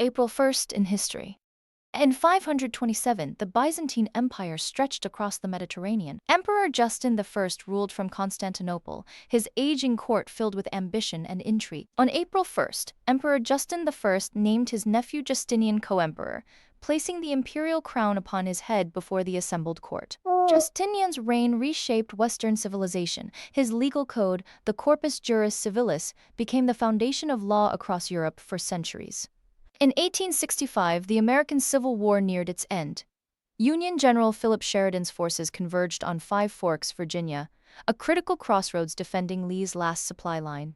April 1st in history. In 527, the Byzantine Empire stretched across the Mediterranean. Emperor Justin I ruled from Constantinople, his aging court filled with ambition and intrigue. On April 1st, Emperor Justin I named his nephew Justinian co-emperor, placing the imperial crown upon his head before the assembled court. Justinian's reign reshaped Western civilization. His legal code, the Corpus Juris Civilis, became the foundation of law across Europe for centuries. In 1865, the American Civil War neared its end. Union General Philip Sheridan's forces converged on Five Forks, Virginia, a critical crossroads defending Lee's last supply line.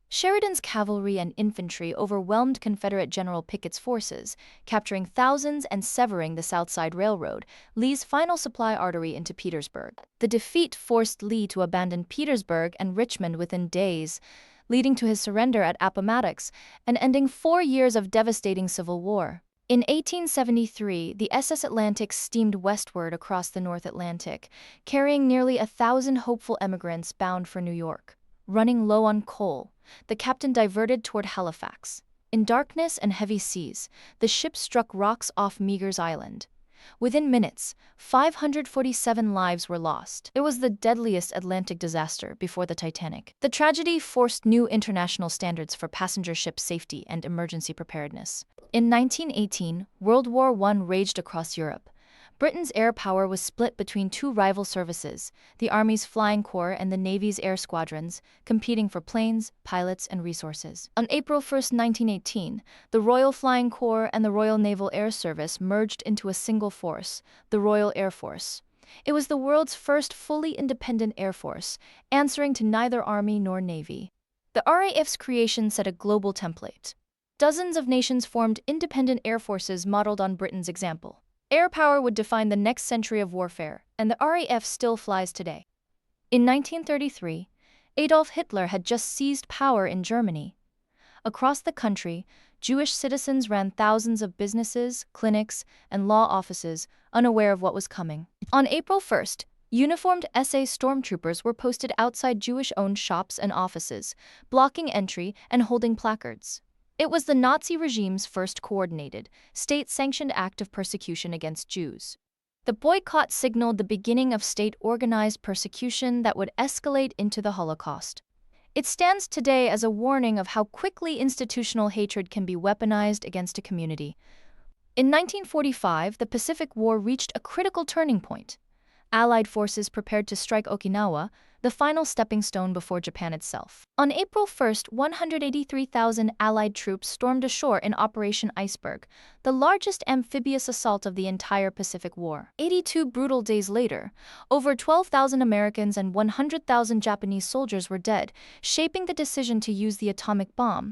Sheridan's cavalry and infantry overwhelmed Confederate General Pickett's forces, capturing thousands and severing the Southside Railroad, Lee's final supply artery into Petersburg. The defeat forced Lee to abandon Petersburg and Richmond within days, leading to his surrender at Appomattox and ending 4 years of devastating civil war. In 1873, the SS Atlantic steamed westward across the North Atlantic, carrying nearly 1,000 hopeful emigrants bound for New York. Running low on coal, the captain diverted toward Halifax. In darkness and heavy seas, the ship struck rocks off Meagher's Island. Within minutes, 547 lives were lost. It was the deadliest Atlantic disaster before the Titanic. The tragedy forced new international standards for passenger ship safety and emergency preparedness. In 1918, World War I raged across Europe. Britain's air power was split between two rival services, the Army's Flying Corps and the Navy's air squadrons, competing for planes, pilots, and resources. On April 1, 1918, the Royal Flying Corps and the Royal Naval Air Service merged into a single force, the Royal Air Force. It was the world's first fully independent air force, answering to neither Army nor Navy. The RAF's creation set a global template. Dozens of nations formed independent air forces modeled on Britain's example. Air power would define the next century of warfare, and the RAF still flies today. In 1933, Adolf Hitler had just seized power in Germany. Across the country, Jewish citizens ran thousands of businesses, clinics, and law offices, unaware of what was coming. On April 1st, uniformed SS stormtroopers were posted outside Jewish-owned shops and offices, blocking entry and holding placards. It was the Nazi regime's first coordinated, state-sanctioned act of persecution against Jews. The boycott signaled the beginning of state-organized persecution that would escalate into the Holocaust. It stands today as a warning of how quickly institutional hatred can be weaponized against a community. In 1945, the Pacific War reached a critical turning point. Allied forces prepared to strike Okinawa, the final stepping stone before Japan itself. On April 1st, 183,000 Allied troops stormed ashore in Operation Iceberg, the largest amphibious assault of the entire Pacific War. 82 brutal days later, over 12,000 Americans and 100,000 Japanese soldiers were dead, shaping the decision to use the atomic bomb.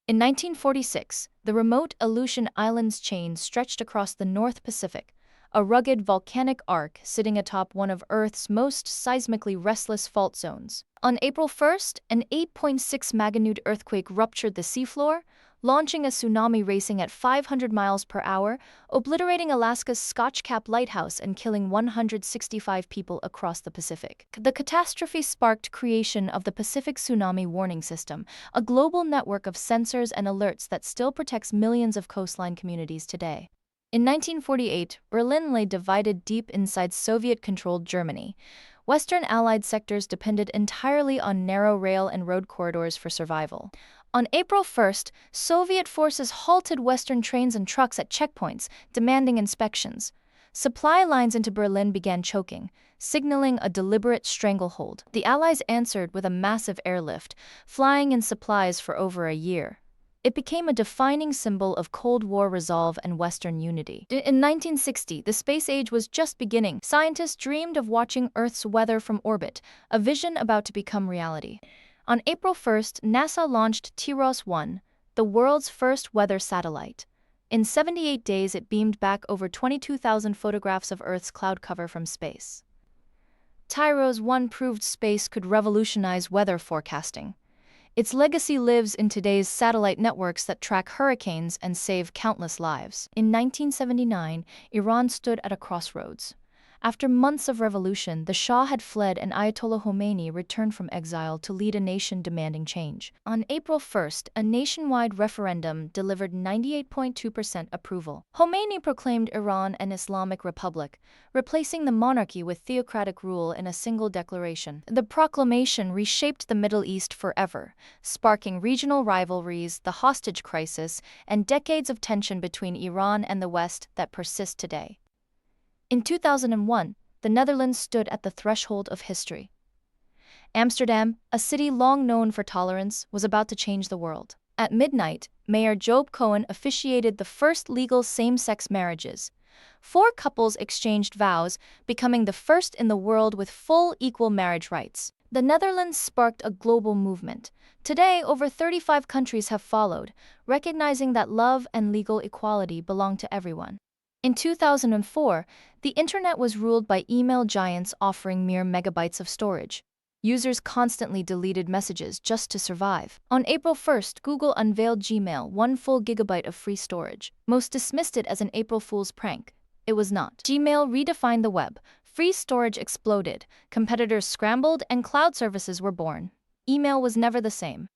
In 1946, the remote Aleutian Islands chain stretched across the North Pacific, a rugged volcanic arc sitting atop one of Earth's most seismically restless fault zones. On April 1st, an 8.6 magnitude earthquake ruptured the seafloor, launching a tsunami racing at 500 miles per hour, obliterating Alaska's Scotch Cap Lighthouse and killing 165 people across the Pacific. The catastrophe sparked creation of the Pacific Tsunami Warning System, a global network of sensors and alerts that still protects millions of coastline communities today. In 1948, Berlin lay divided deep inside Soviet-controlled Germany. Western Allied sectors depended entirely on narrow rail and road corridors for survival. On April 1st, Soviet forces halted Western trains and trucks at checkpoints, demanding inspections. Supply lines into Berlin began choking, signaling a deliberate stranglehold. The Allies answered with a massive airlift, flying in supplies for over a year. It became a defining symbol of Cold War resolve and Western unity. In 1960, the space age was just beginning. Scientists dreamed of watching Earth's weather from orbit, a vision about to become reality. On April 1st, NASA launched TIROS-1, the world's first weather satellite. In 78 days, it beamed back over 22,000 photographs of Earth's cloud cover from space. TIROS-1 proved space could revolutionize weather forecasting. Its legacy lives in today's satellite networks that track hurricanes and save countless lives. In 1979, Iran stood at a crossroads. After months of revolution, the Shah had fled and Ayatollah Khomeini returned from exile to lead a nation demanding change. On April 1st, a nationwide referendum delivered 98.2% approval. Khomeini proclaimed Iran an Islamic republic, replacing the monarchy with theocratic rule in a single declaration. The proclamation reshaped the Middle East forever, sparking regional rivalries, the hostage crisis, and decades of tension between Iran and the West that persist today. In 2001, the Netherlands stood at the threshold of history. Amsterdam, a city long known for tolerance, was about to change the world. At midnight, Mayor Job Cohen officiated the first legal same-sex marriages. 4 couples exchanged vows, becoming the first in the world with full equal marriage rights. The Netherlands sparked a global movement. Today, over 35 countries have followed, recognizing that love and legal equality belong to everyone. In 2004, the internet was ruled by email giants offering mere megabytes of storage. Users constantly deleted messages just to survive. On April 1st, Google unveiled Gmail, 1 full gigabyte of free storage. Most dismissed it as an April Fool's prank. It was not. Gmail redefined the web. Free storage exploded, competitors scrambled, and cloud services were born. Email was never the same.